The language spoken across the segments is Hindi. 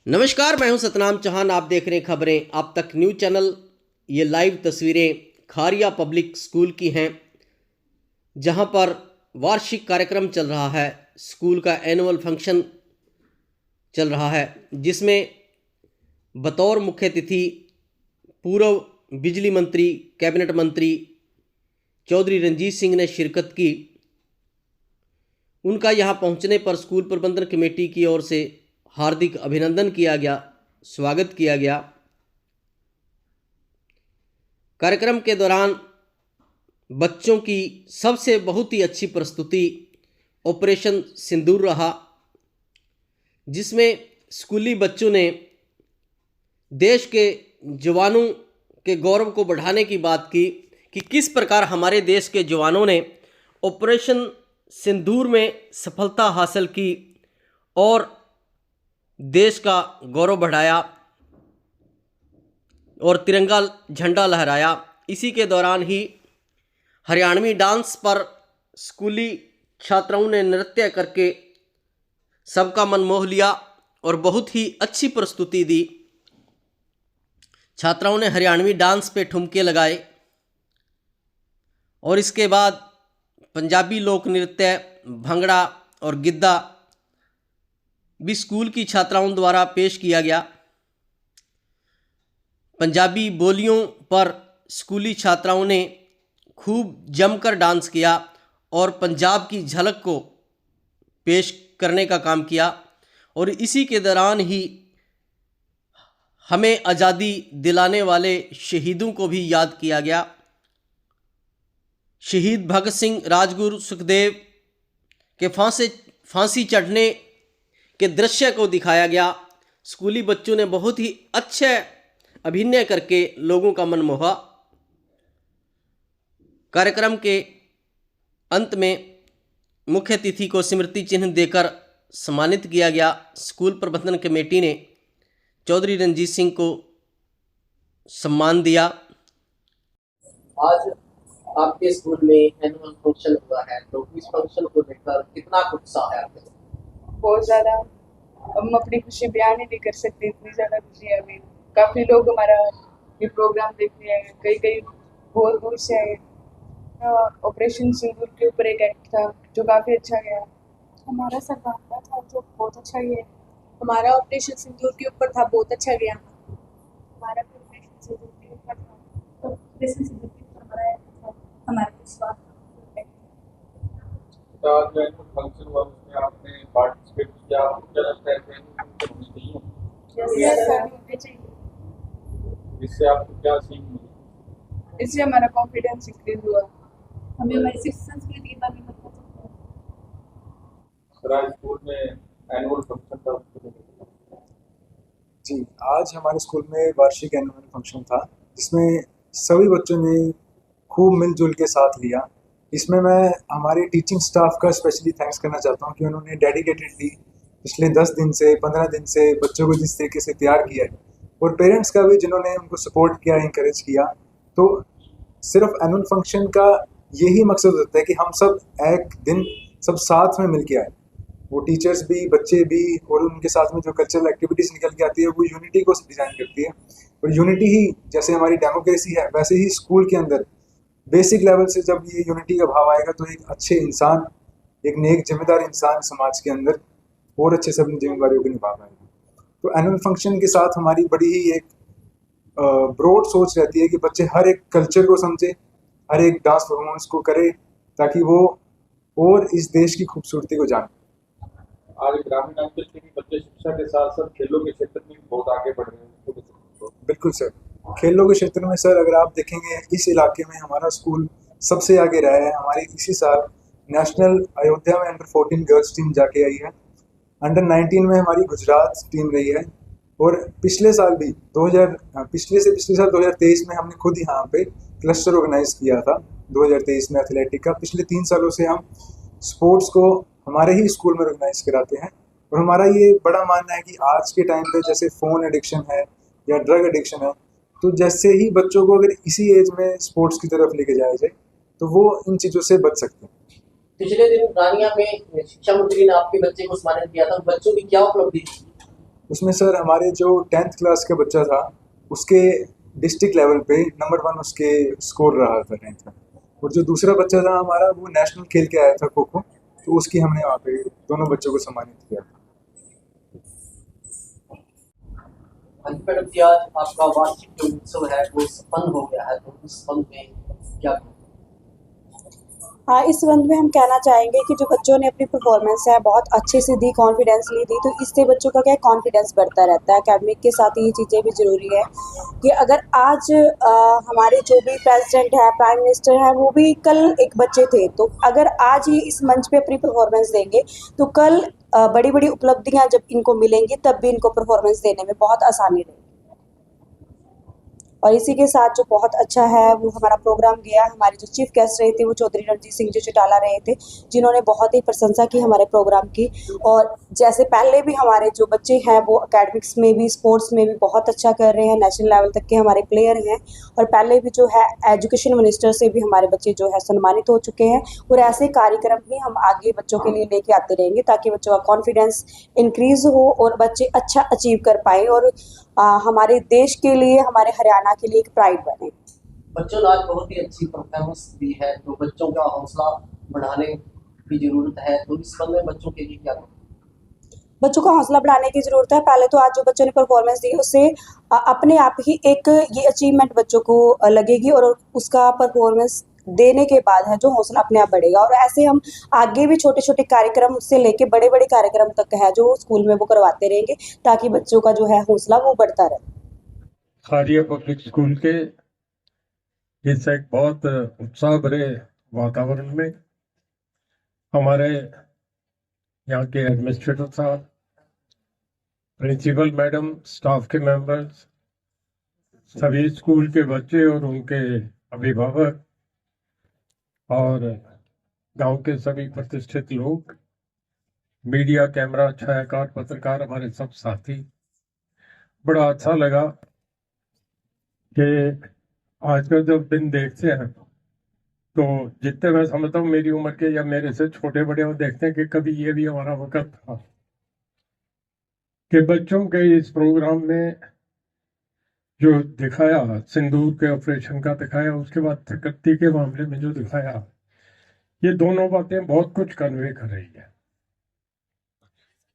नमस्कार, मैं हूं सतनाम चौहान। आप देख रहे हैं खबरें आप तक न्यूज़ चैनल। ये लाइव तस्वीरें खारिया पब्लिक स्कूल की हैं, जहां पर वार्षिक कार्यक्रम चल रहा है। स्कूल का एनुअल फंक्शन चल रहा है, जिसमें बतौर मुख्य अतिथि पूर्व बिजली मंत्री, कैबिनेट मंत्री चौधरी रंजीत सिंह ने शिरकत की। उनका यहां पहुंचने पर स्कूल प्रबंधन कमेटी की ओर से हार्दिक अभिनंदन किया गया, स्वागत किया गया। कार्यक्रम के दौरान बच्चों की सबसे बहुत ही अच्छी प्रस्तुति ऑपरेशन सिंदूर रहा, जिसमें स्कूली बच्चों ने देश के जवानों के गौरव को बढ़ाने की बात की कि किस प्रकार हमारे देश के जवानों ने ऑपरेशन सिंदूर में सफलता हासिल की और देश का गौरव बढ़ाया और तिरंगा झंडा लहराया। इसी के दौरान ही हरियाणवी डांस पर स्कूली छात्राओं ने नृत्य करके सबका मन मोह लिया और बहुत ही अच्छी प्रस्तुति दी। छात्राओं ने हरियाणवी डांस पे ठुमके लगाए और इसके बाद पंजाबी लोक नृत्य, भंगड़ा और गिद्धा भी स्कूल की छात्राओं द्वारा पेश किया गया। पंजाबी बोलियों पर स्कूली छात्राओं ने खूब जमकर डांस किया और पंजाब की झलक को पेश करने का काम किया। और इसी के दौरान ही हमें आज़ादी दिलाने वाले शहीदों को भी याद किया गया। शहीद भगत सिंह, राजगुरु, सुखदेव के फांसी चढ़ने के दृश्य को दिखाया गया। स्कूली बच्चों ने बहुत ही अच्छे अभिनय करके लोगों का मन मोहा। कार्यक्रम के अंत में मुख्य अतिथि को स्मृति चिन्ह देकर सम्मानित किया गया। स्कूल प्रबंधन कमेटी ने चौधरी रंजीत सिंह को सम्मान दिया। आज आपके स्कूल में एनुअल फंक्शन हुआ है, तो इस फंक्शन को देखकर कितना उत्साह है आपके? बहुत ज़्यादा। हम अपनी खुशी बयान ही नहीं कर सकते, इतनी ज़्यादा खुशी है हमें। काफ़ी लोग हमारा ये प्रोग्राम देखने आए, कई बहुत दूर से आए। ऑपरेशन सिंदूर के ऊपर एक एक्ट था जो काफ़ी अच्छा गया। हमारा सरदार था जो बहुत अच्छा गया। हमारा ऑपरेशन सिंदूर के ऊपर था, बहुत अच्छा गया। हमारा ऑपरेशन सिंदूर के ऊपर था, तो ऑपरेशन सिंदूर के ऊपर हमारा विश्वास। आज एनुअल फंक्शन हुआ, उसमें आपने पार्टिसिपेट किया, आपको क्या लगता है इससे आपको क्या सीख मिली? इससे हमारा कॉन्फिडेंस इंक्रीज हुआ, हमें हमारी संस्कृति के बारे में पता चला। सर, स्कूल में एनुअल फंक्शन था जी, आज हमारे स्कूल में वार्षिक एनुअल फंक्शन था, जिसमें सभी बच्चों ने खूब मिलजुल के साथ लिया। इसमें मैं हमारे टीचिंग स्टाफ का स्पेशली थैंक्स करना चाहता हूँ कि उन्होंने डेडिकेटेडली पिछले 10 दिन से 15 दिन से बच्चों को जिस तरीके से तैयार किया है, और पेरेंट्स का भी जिन्होंने उनको सपोर्ट किया, इंकरेज किया। तो सिर्फ एनुअल फंक्शन का यही मकसद होता है कि हम सब एक दिन सब साथ में मिल के आए, वो टीचर्स भी, बच्चे भी, और उनके साथ में जो कल्चरल एक्टिविटीज़ निकल के आती है वो यूनिटी को डिज़ाइन करती है। और यूनिटी ही, जैसे हमारी डेमोक्रेसी है, वैसे ही स्कूल के अंदर बेसिक लेवल से जब ये यूनिटी का भाव आएगा तो एक अच्छे इंसान, एक नेक जिम्मेदार इंसान समाज के अंदर और अच्छे से अपनी जिम्मेदारियों को निभा पाएगा। तो एनुअल फंक्शन के साथ हमारी बड़ी ही एक ब्रॉड सोच रहती है कि बच्चे हर एक कल्चर को समझे, हर एक डांस परफॉर्मेंस को करे, ताकि वो और इस देश की खूबसूरती को जाने। आज ग्रामीण अंचल के भी बच्चे शिक्षा के साथ साथ खेलों के क्षेत्र में बहुत आगे बढ़ रहे हैं। बिल्कुल सर, खेलों के क्षेत्र में सर अगर आप देखेंगे, इस इलाके में हमारा स्कूल सबसे आगे रहा है। हमारी इसी साल नेशनल अयोध्या में अंडर 14 गर्ल्स टीम जाके आई है, अंडर 19 में हमारी गुजरात टीम रही है, और पिछले साल भी पिछले साल 2023 में हमने खुद यहाँ पे क्लस्टर ऑर्गेनाइज किया था 2023 में एथलेटिक का। पिछले 3 सालों से हम स्पोर्ट्स को हमारे ही स्कूल में ऑर्गेनाइज कराते हैं। और हमारा ये बड़ा मानना है कि आज के टाइम पे जैसे फ़ोन एडिक्शन है या ड्रग एडिक्शन है, तो जैसे ही बच्चों को अगर इसी एज में स्पोर्ट्स की तरफ लेके जाया जाए तो वो इन चीज़ों से बच सकते हैं। पिछले दिन रानिया में शिक्षा मंत्री ने आपके बच्चे को सम्मानित किया था, बच्चों की क्या उपलब्धि थी? उसमें सर हमारे जो 10th क्लास का बच्चा था उसके डिस्ट्रिक्ट लेवल पे नंबर 1 उसके स्कोर रहा था रैंक में, और जो दूसरा बच्चा था हमारा वो नेशनल खेल के आया था खो खो, तो उसकी हमने वहाँ पे दोनों बच्चों को सम्मानित किया था। हाँ जी मैडम जी, आज आपका वार्षिक जो उत्सव है वो संपन्न हो गया है, तो उस संबंध में क्या हाँ, इस संबंध में हम कहना चाहेंगे कि जो बच्चों ने अपनी परफॉर्मेंस है बहुत अच्छे से दी, कॉन्फिडेंसली दी, तो इससे बच्चों का क्या है, कॉन्फिडेंस बढ़ता रहता है। एकेडमिक के साथ ये चीज़ें भी ज़रूरी है कि अगर आज हमारे जो भी प्रेसिडेंट है, प्राइम मिनिस्टर है, वो भी कल एक बच्चे थे, तो अगर आज ये इस मंच पे अपनी परफॉर्मेंस देंगे तो कल बड़ी बड़ी उपलब्धियाँ जब इनको मिलेंगी तब भी इनको परफॉर्मेंस देने में बहुत आसानी रहेगी। और इसी के साथ जो बहुत अच्छा है वो हमारा प्रोग्राम गया, हमारे जो चीफ गेस्ट रहे थे वो चौधरी रणजीत सिंह जी चौटाला रहे थे, जिन्होंने बहुत ही प्रशंसा की हमारे प्रोग्राम की। और जैसे पहले भी हमारे जो बच्चे हैं वो एकेडमिक्स में भी, स्पोर्ट्स में भी बहुत अच्छा कर रहे हैं, नेशनल लेवल तक के हमारे प्लेयर हैं, और पहले भी जो है एजुकेशन मिनिस्टर से भी हमारे बच्चे जो है सम्मानित हो चुके हैं। और ऐसे कार्यक्रम भी हम आगे बच्चों के लिए लेके आते रहेंगे ताकि बच्चों का कॉन्फिडेंस इंक्रीज़ हो और बच्चे अच्छा अचीव कर पाए और हमारे देश के लिए, हमारे हरियाणा के लिए एक प्राइड बने। बच्चों ने आज बहुत ही अच्छी परफॉर्मेंस दी है, तो बच्चों का हौसला बढ़ाने की जरूरत है, तो इस संबंध में बच्चों के लिए क्या करें? बच्चों का हौसला बढ़ाने की ज़रूरत है। पहले तो आज जो बच्चों ने परफॉर्मेंस दी है उससे अपने आप ही एक ये अचीवमेंट बच्चों को लगेगी और उसका परफॉर्मेंस देने के बाद है जो हौसला अपने आप बढ़ेगा। और ऐसे हम आगे भी छोटे छोटे कार्यक्रम से लेके बड़े बड़े कार्यक्रम तक है जो स्कूल में वो करवाते रहेंगे ताकि बच्चों का जो है हौसला वो बढ़ता रहे। खारिया पब्लिक स्कूल के इस एक बहुत उत्साह भरे वातावरण में हमारे यहाँ के एडमिनिस्ट्रेटर साहब, प्रिंसिपल मैडम, स्टाफ के मेंबर्स, सभी स्कूल के बच्चे और उनके अभिभावक और गांव के सभी प्रतिष्ठित लोग, मीडिया, कैमरा, छायाकार, पत्रकार, हमारे सब साथी, बड़ा अच्छा लगा कि आज का जब दिन देखते हैं तो जितने मैं समझता हूँ मेरी उम्र के या मेरे से छोटे बड़े वो देखते हैं कि कभी ये भी हमारा वक्त था कि बच्चों के इस प्रोग्राम में जो दिखाया, सिंदूर के ऑपरेशन का दिखाया, उसके बाद प्रकृति के मामले में जो दिखाया, ये दोनों बातें बहुत कुछ कन्वे कर रही है।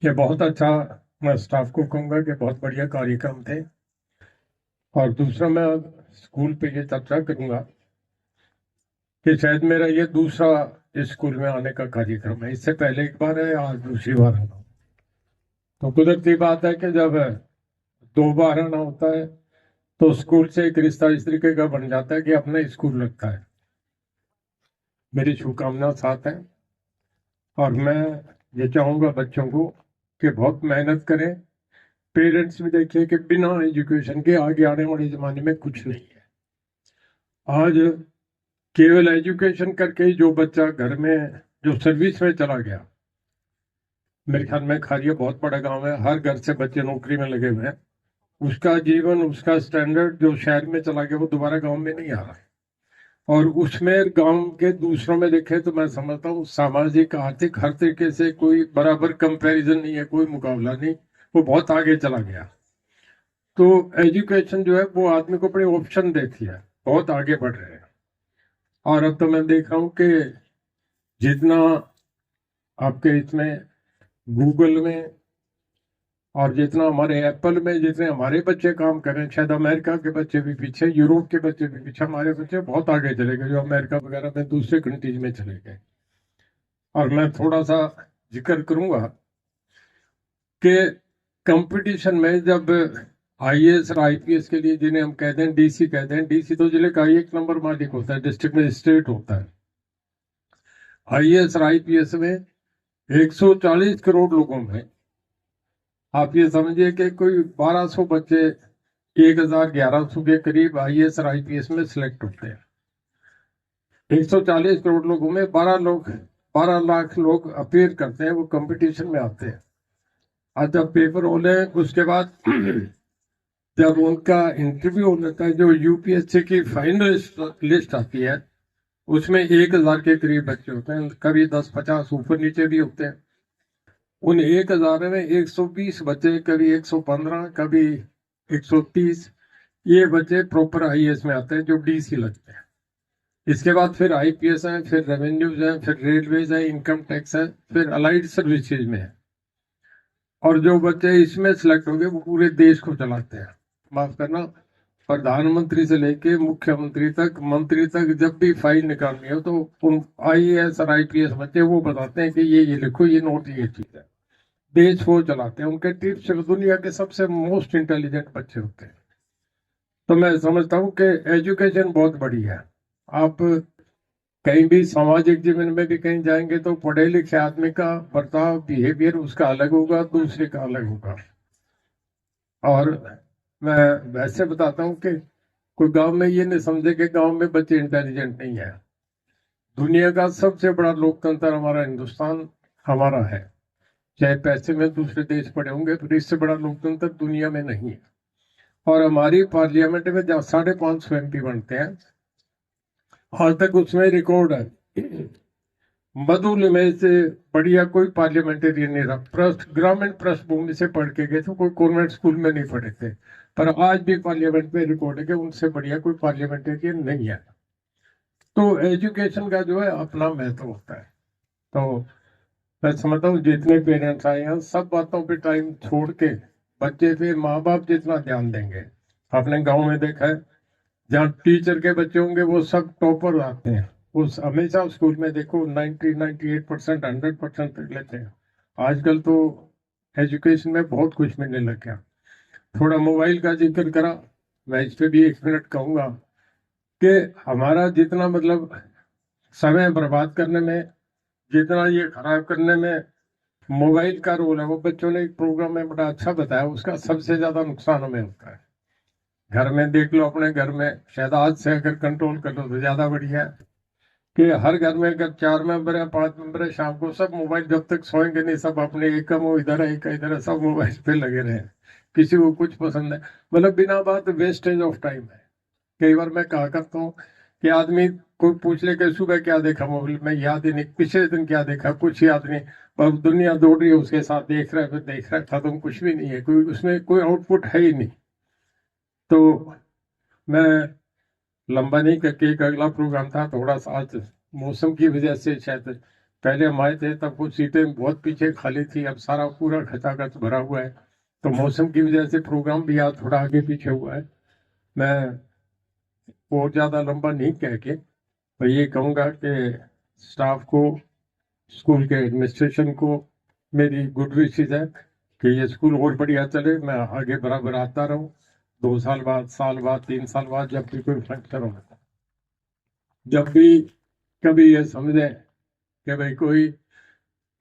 ये बहुत अच्छा, मैं स्टाफ को कहूँगा कि बहुत बढ़िया कार्यक्रम थे। और दूसरा मैं स्कूल पे ये चर्चा करूँगा कि शायद मेरा ये दूसरा इस स्कूल में आने का कार्यक्रम है। इससे पहले एक बार है, आज दूसरी बार आना। तो कुदरती बात है कि जब 2 बार आना होता है तो स्कूल से एक रिश्ता इस तरीके का बन जाता है कि अपना स्कूल लगता है। मेरी शुभकामना साथ है और मैं ये चाहूँगा बच्चों को कि बहुत मेहनत करें। पेरेंट्स भी देखिए कि बिना एजुकेशन के आगे आने वाले ज़माने में कुछ नहीं है। आज केवल एजुकेशन करके ही जो बच्चा घर में जो सर्विस में चला गया, मेरे ख्याल में खारिया बहुत बड़ा गांव है, हर घर से बच्चे नौकरी में लगे हुए हैं, उसका जीवन, उसका स्टैंडर्ड जो शहर में चला गया वो दोबारा गांव में नहीं आ रहा है। और उसमें गांव के दूसरों में देखें तो मैं समझता हूँ सामाजिक, आर्थिक, हर तरीके से कोई बराबर कंपैरिजन नहीं है, कोई मुकाबला नहीं, वो बहुत आगे चला गया। तो एजुकेशन जो है वो आदमी को बड़े ऑप्शन देती है, बहुत आगे बढ़ रहे हैं। और अब तो मैं देख रहा हूँ कि जितना आपके इसमें गूगल में और जितना हमारे एप्पल में जितने हमारे बच्चे काम कर रहे हैं, शायद अमेरिका के बच्चे भी पीछे, यूरोप के बच्चे भी पीछे, हमारे बच्चे बहुत आगे चले गए जो अमेरिका वगैरह में दूसरे कंट्रीज में चले गए। और मैं थोड़ा सा जिक्र करूंगा कि कंपटीशन में जब आईएएस और आईपीएस के लिए, जिन्हें हम कहते हैं डीसी कहते हैं, डीसी तो जिले का 1 नंबर मालिक होता है, डिस्ट्रिक्ट मजिस्ट्रेट होता है। आईएएस और आईपीएस में 140 करोड़ लोगों में आप ये समझिए कि कोई 1200 बच्चे 1100 के करीब आईएएस और आईपीएस में सिलेक्ट होते हैं। 140 करोड़ लोगों में 12 लाख लोग अपीयर करते हैं, वो कंपटीशन में आते हैं। आज जब पेपर होने उसके बाद जब उनका इंटरव्यू होता है, जो यूपीएससी की फाइनल लिस्ट आती है उसमें 1000 के करीब बच्चे होते हैं, कभी 10-50 ऊपर नीचे भी होते हैं। उन 1000 में 120 बच्चे, कभी 115, कभी 130 ये बच्चे प्रॉपर आईएएस में आते हैं जो डीसी लगते हैं। इसके बाद फिर आईपीएस है, फिर रेवेन्यूज है, फिर रेलवेज है, इनकम टैक्स है, फिर अलाइड सर्विसेज में है। और जो बच्चे इसमें सिलेक्ट होंगे वो पूरे देश को चलाते हैं। माफ करना, प्रधानमंत्री से लेके मुख्यमंत्री तक, मंत्री तक जब भी फाइल निकालनी हो तो उन आईएएस और आईपीएस बच्चे वो बताते हैं कि ये लिखो, ये नोट, ये चीज है। देश वो चलाते हैं। उनके टिप्स दुनिया के सबसे मोस्ट इंटेलिजेंट बच्चे होते हैं। तो मैं समझता हूँ कि एजुकेशन बहुत बड़ी है। आप कहीं भी सामाजिक जीवन में भी कहीं जाएंगे तो पढ़े लिखे आदमी का बर्ताव, बिहेवियर उसका अलग होगा, दूसरे का अलग होगा। और मैं वैसे बताता हूँ कि कोई गांव में ये नहीं समझे कि गांव में बच्चे इंटेलिजेंट नहीं है। दुनिया का सबसे बड़ा लोकतंत्र हमारा हिंदुस्तान हमारा है। चाहे पैसे में दूसरे देश पड़े होंगे, फिर इससे बड़ा लोकतंत्र दुनिया में नहीं है। और हमारी पार्लियामेंट में जब 550 MP बनते हैं, आज तक उसमें रिकॉर्ड है। मधुल में से बढ़िया कोई पार्लियामेंटेरियन नहीं रहा। ग्रामीण पृष्ठभूमि से पढ़ के गए थे, कोई कॉन्वेंट स्कूल में नहीं पढ़े थे, पर आज भी पार्लियामेंट में रिकॉर्ड है कि उनसे बढ़िया कोई पार्लियामेंटेरियन नहीं है। तो एजुकेशन का जो है अपना महत्व होता है। तो मैं समझता हूँ जितने पेरेंट्स आए हैं सब बातों पे टाइम छोड़ के बच्चे पे माँ बाप जितना ध्यान देंगे। आपने गांव में देखा है, जहाँ टीचर के बच्चे होंगे वो सब टॉपर आते हैं। उस हमेशा स्कूल में देखो 98% 100% तक लेते हैं। आजकल तो एजुकेशन में बहुत कुछ मिलने लग गया। थोड़ा मोबाइल का जिक्र करा, मैं इस पे भी 1 मिनट कहूँगा कि हमारा जितना मतलब समय बर्बाद करने में, जितना ये खराब करने में मोबाइल का रोल है, वो बच्चों ने एक प्रोग्राम में बड़ा अच्छा बताया, उसका सबसे ज्यादा नुकसान हमें होता है। घर में देख लो, अपने घर में शायद आज से अगर कंट्रोल कर लो तो ज्यादा बढ़िया है कि हर घर में अगर 4 मेंबर है, 5 मेंबर है, शाम को सब मोबाइल, जब तक सोएंगे नहीं सब अपने, एक वो इधर है, एक इधर है, सब मोबाइल पे लगे रहे। किसी को कुछ पसंद है, मतलब बिना बात वेस्टेज ऑफ टाइम है। कई बार मैं कहा करता हूँ कि आदमी कोई पूछ ले कि सुबह क्या देखा मोबाइल में, याद ही नहीं, पिछले दिन क्या देखा कुछ याद नहीं, पर दुनिया दौड़ रही है उसके साथ, देख रहा है, फिर देख रहा है, खत्म, कुछ भी नहीं है, कोई उसमें कोई आउटपुट है ही नहीं। तो मैं लंबा नहीं करके, एक अगला प्रोग्राम था, थोड़ा सा आज मौसम की वजह से शायद, पहले हम आए थे तब कुछ सीटें बहुत पीछे खाली थी, अब सारा पूरा खचाखच भरा हुआ है। तो मौसम की वजह से प्रोग्राम भी आज थोड़ा आगे पीछे हुआ है। मैं बहुत ज़्यादा लंबा नहीं कह के मैं ये कहूँगा कि स्टाफ को, स्कूल के एडमिनिस्ट्रेशन को मेरी गुड विशेज है कि ये स्कूल और बढ़िया चले, मैं आगे बराबर आता रहूँ। 2 साल बाद, साल बाद, 3 साल बाद जब भी कोई फंक्शन हो, जब भी कभी ये समझें कि भाई कोई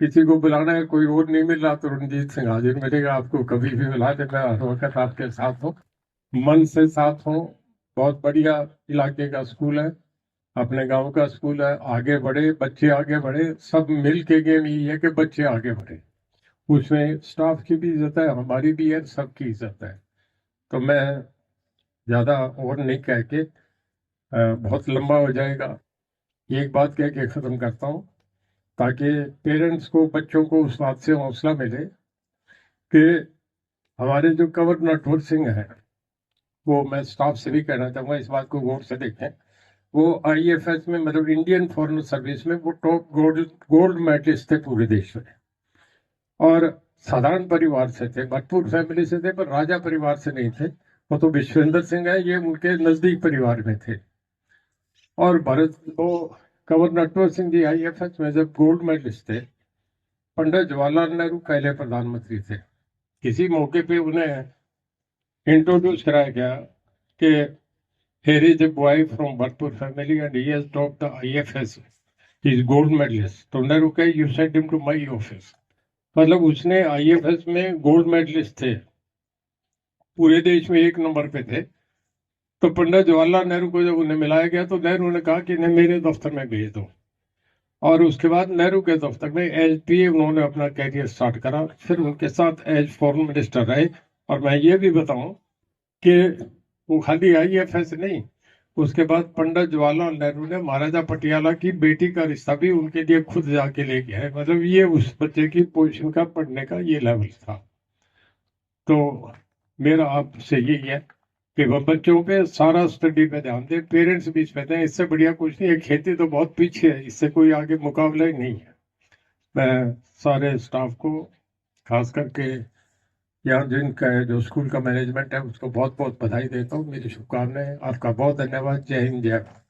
किसी को बुलाना है, कोई और नहीं मिल रहा, तो रणजीत सिंह हाजिर मिलेगा आपको, कभी भी बुला दे, मैं हर वक्त आपके साथ हूँ, मन से साथ हूँ। बहुत बढ़िया इलाके का स्कूल है, अपने गांव का स्कूल है, आगे बढ़े, बच्चे आगे बढ़े, सब मिल के गेम यही है कि बच्चे आगे बढ़े। उसमें स्टाफ की भी इज्जत है, हमारी भी है, सबकी इज्जत है। तो मैं ज़्यादा और नहीं कह के, बहुत लंबा हो जाएगा, एक बात कह के ख़त्म करता हूँ ताकि पेरेंट्स को, बच्चों को उस बात से हौसला मिले कि हमारे जो कंवर नटवर सिंह है, वो मैं स्टाफ से भी कहना चाहूँगा, इस बात को गौर से देखें। वो IFS में, मतलब इंडियन फॉरेन सर्विस में, वो टॉप गोल्ड मेडलिस्ट थे पूरे देश में, और साधारण परिवार से थे, भरपूर फैमिली से थे, पर राजा परिवार से नहीं थे। वो तो विश्वेंद्र सिंह है, ये उनके नजदीक परिवार में थे। और कंवर नटवर सिंह जी IFS में जब गोल्ड मेडलिस्ट थे, पंडित जवाहरलाल नेहरू पहले प्रधानमंत्री थे। किसी मौके पे उन्हें इंट्रोड्यूस कराया गया कि here is a boy from Bharpur family and he has topped the IFS, he is gold medalist. तो नेहरू कहे you send him to my office। मतलब उसने IFS में गोल्ड मेडलिस्ट थे, पूरे देश में 1 नंबर पे थे। तो पंडित जवाहरलाल नेहरू को जब उन्हें मिलाया गया तो नेहरू ने कहा कि इन्हें मेरे दफ्तर में भेज दो, और उसके बाद नेहरू के दफ्तर में एज PA उन्होंने अपना कैरियर स्टार्ट करा। फिर उनके साथ एज फॉरेन मिनिस्टर रहे। और मैं ये भी बताऊं कि वो खाली IFS नहीं, उसके बाद पंडित जवाहरलाल नेहरू ने महाराजा पटियाला की बेटी का रिश्ता भी उनके लिए खुद जाके ले गया है। मतलब ये उस बच्चे की पोजीशन का पढ़ने का ये लेवल था। तो मेरा आपसे यही है कि वह बच्चों पे सारा स्टडी पे ध्यान दे, पेरेंट्स भी इसमें दें। इससे बढ़िया कुछ नहीं है। खेती तो बहुत पीछे है, इससे कोई आगे मुकाबला ही नहीं है। मैं सारे स्टाफ को, खास करके यहाँ जिनका जो स्कूल का मैनेजमेंट है, उसको बहुत बहुत बधाई देता हूँ। मेरी शुभकामनाएं। आपका बहुत धन्यवाद। जय हिंद, जय भारत।